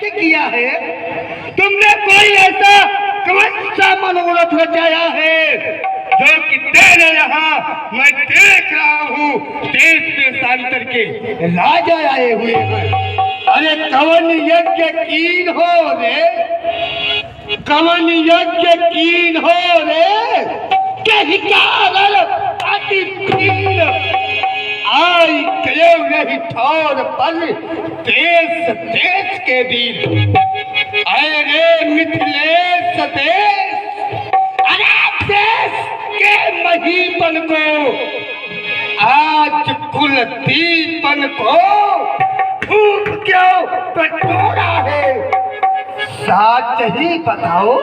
क्या किया है? तुमने कोई ऐसा कौन सा मनोरथ रचाया है जो कि तेरे यहाँ मैं देख रहा हूँ देश देशांतर के राजा आए हुए हैं। अरे कवन यज्ञ कीन हो रे, कवन यज्ञ कीन हो रे, कहीं कारण अति भीड़ आई गए नहीं ठौर पर देश देश के बीच। अरे मिथिलेश देश, अरे देश के महीपन को आज कुलदीपन को फूट क्यों बटोरा है? सच ही बताओ,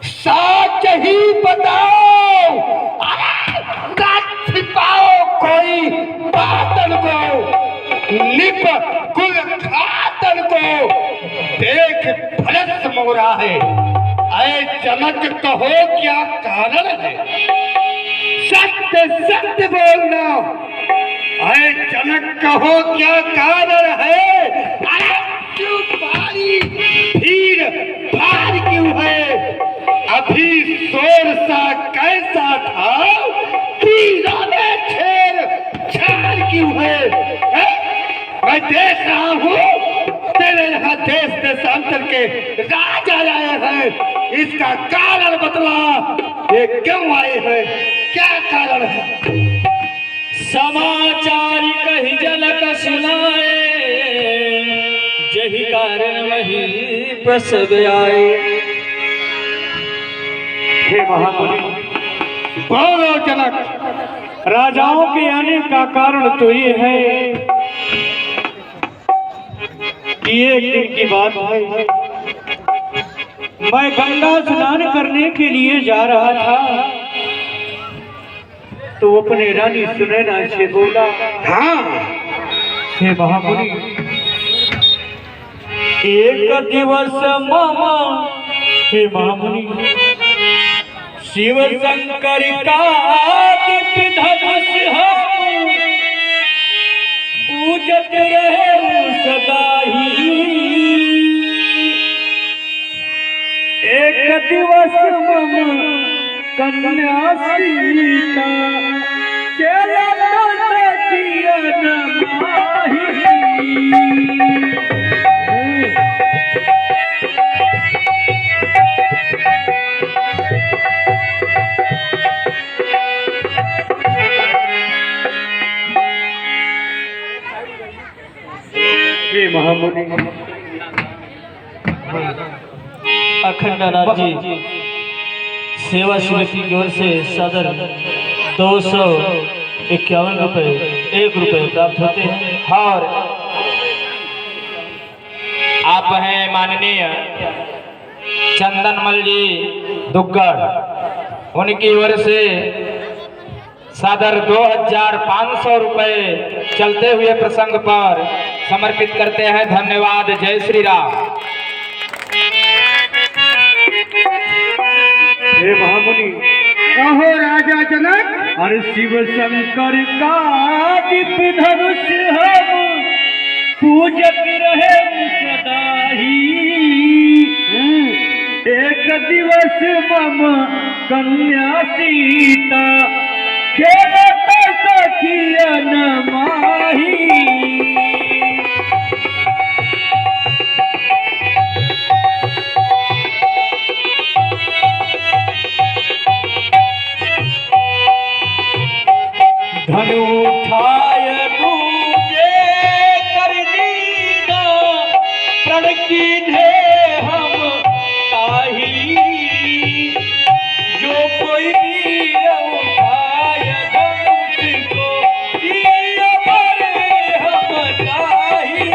सच ही बताओ। अरे मत छिपाओ कोई बातन को, निप कुल खातन को देख भरस मोरा है। ऐ जनक कहो क्या कारण है? सत्य सत्य बोलना। ऐ जनक कहो क्या कारण है? अरे क्यों भारी भीड़ भार क्यों है? अभी शोर सा कैसा था, पीड़ा में छेड़ छाड़ क्यों है? मैं देख रहा हूँ तेरे यहाँ देश देशांतर के राजा आए हैं। इसका कारण बतला, ये क्यों आए हैं, क्या कारण है? समाचार कही जनक सुनाए, यही कारण वही प्रसव आए। हे महामुनि, बोलो जनक। राजाओं के आने का कारण तो ये है कि एक दिन की बात है, मैं गंगा स्नान करने के लिए जा रहा था तो अपने रानी सुनैना से बोला, हाँ हे महामुनि, एक दिवस मामा, हे महामुनि, शिव शंकर का दिव्य धनुष हम पूजत रहे सदा ही। एक दिवस मम कन्या सीता चला किया न माही। हे महामुनि, अखंड राज्य सेवा समिति की ओर से सदर 251 रुपये 1 रुपये प्राप्त होते हैं। और आप हैं माननीय चंदनमल जी दुग्गड़, उनकी ओर से सादर 2500 रुपये चलते हुए प्रसंग पर समर्पित करते हैं। धन्यवाद। जय श्री राम। हे महामुनि, कहो राजा जनक। अरे शिव शंकर का दिव्य धनुष हम पूजत रहे सदा ही। एक दिवस मम कन्या सीता खेलत सखिया न माही। धनु उठाय दूजे कर दीना, प्रण कीन्हे हम ताही। जो कोई वीर उठाय धनुष को, जिय मरे हम ताही।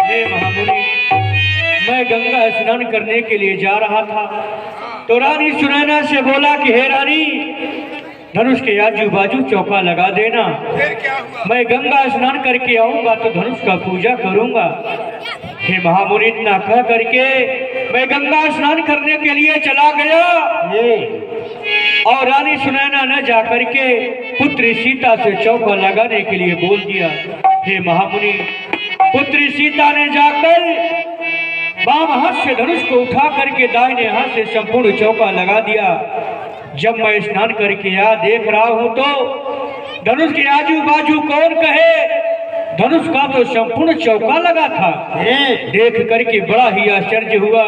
हे महामुनि, मैं गंगा स्नान करने के लिए जा रहा था तो रानी सुनैना से बोला कि हे रानी, धनुष के आजू बाजू चौका लगा देना। फिर क्या हुआ? मैं गंगा स्नान करके आऊंगा तो धनुष का पूजा करूंगा। हे महामुनि, इतना कह करके मैं गंगा स्नान करने के लिए चला गया और रानी सुनैना न जा करके पुत्री सीता से चौका लगाने के लिए बोल दिया। हे महामुनि, पुत्री सीता ने जाकर बाम हाथ से धनुष को उठा करके दाहिने हाथ से संपूर्ण चौका लगा दिया। जब मैं स्नान करके आ देख रहा हूं तो धनुष के आजू बाजू कौन कहे धनुष का तो संपूर्ण चौका लगा था। देख करके बड़ा ही आश्चर्य हुआ,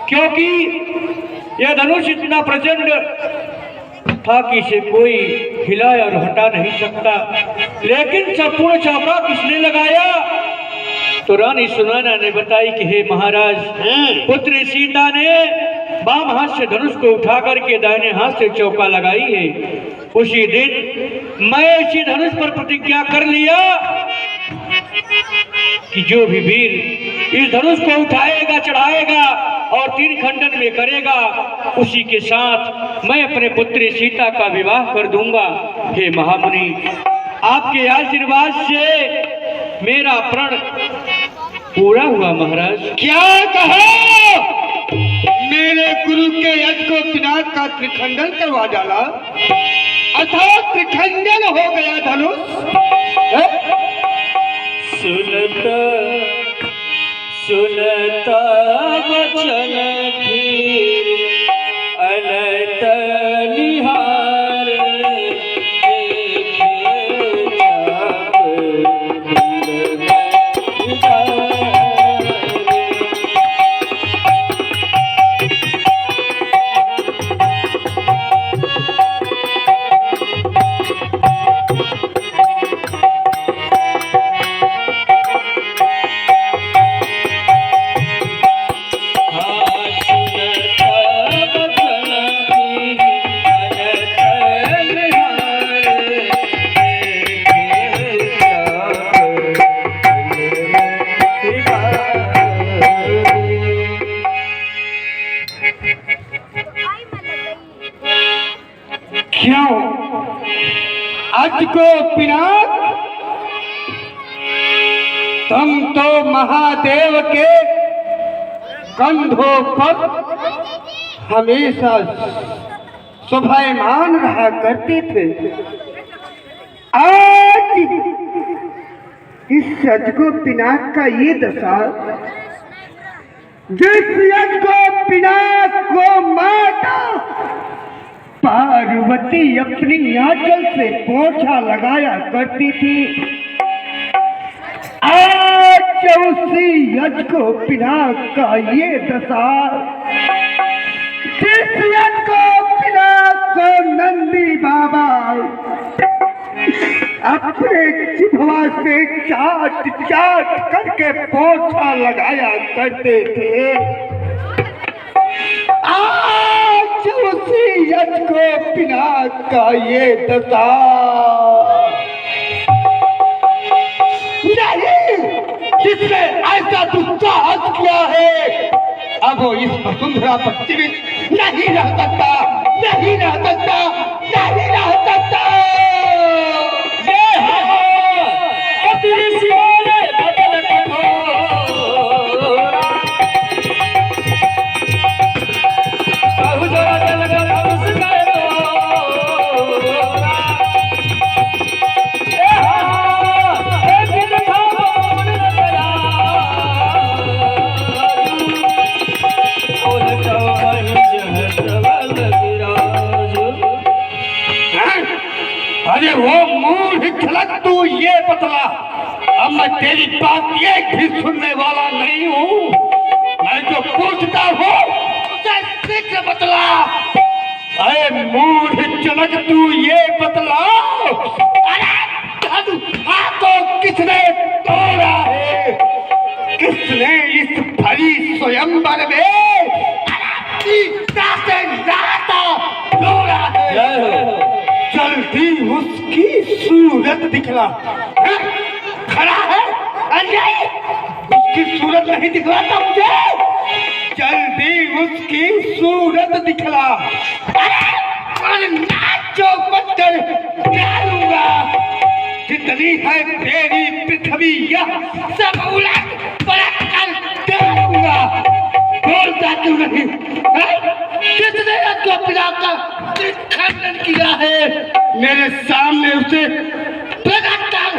क्योंकि यह धनुष इतना प्रचंड था कि इसे कोई हिला और हटा नहीं सकता। लेकिन संपूर्ण चौका किसने लगाया? तो रानी सुनैना ने बताई कि हे महाराज, पुत्री सीता ने बाम हाथ से धनुष को उठा करके दाहिने हाथ से चौका लगाई है। उसी दिन मैं इसी धनुष पर प्रतिज्ञा कर लिया कि जो भी वीर इस धनुष को उठाएगा, चढ़ाएगा और 3 खंडन में करेगा, उसी के साथ मैं अपने पुत्री सीता का विवाह कर दूंगा। हे महामुनि, आपके आशीर्वाद से मेरा प्रण पूरा हुआ। महाराज, क्या कहा? मेरे गुरु के यज्ञ को पिनाक का त्रिखंडन करवा डाला, अर्थात त्रिखंडन हो गया धनुष। सुनता सुनता वचन फिर अलत निहार, आज को पिनाक, तुम तो महादेव के कंधों पर हमेशा शोभायमान रहा करते थे। आज इस यज्ञ को पिनाक का ये दशा, जिस यज्ञ को पिनाक को माता पार्वती अपनी आंचल से पोछा लगाया करती थी, आज उसी यज्ञ को पिनाक का ये दशा, जिस यज्ञ को पिनाक को नंदी बाबा अपने जिह्वा से चाट चाट करके पोछा लगाया करते थे, आज उसी यज्ञ को पिनाक का ये दशा। नहीं, जिसने ऐसा दुस्साहस किया है, अब वो इस वसुंधरा पर जीवित नहीं रह सकता, नहीं रह सकता, नहीं रह सकता। अरे वो मूढ़ खलक, तू ये बतला, अब मैं तेरी बात एक भी सुनने वाला नहीं हूँ। मैं जो पूछता हूँ उसे शीघ्र बतला। अरे मूढ़ चलक, तू ये बतला, अरे हाथों किसने तोड़ा है? किसने इस भरी स्वयंवर में तोड़ा है? जल्दी उसकी सूरत दिखला। खड़ा है अजय, उसकी सूरत नहीं दिखलाता मुझे, जल्दी उसकी सूरत दिखला। अरे नाचो पत्थर डालूंगा, जितनी है तेरी पृथ्वी यह सब उलट पलट कर डालूंगा। बोलता क्यों नहीं? किसने इसको पिला कर खंडन किया है? मेरे सामने उसे प्रकट कर,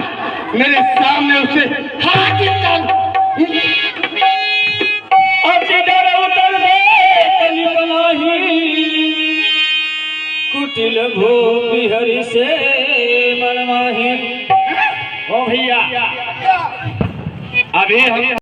मेरे सामने उसे हाजिर कर। अतिडर उतर दे कली बनाही, कुटिल भूप हरि से मनमाही। ओ भैया, अभी हम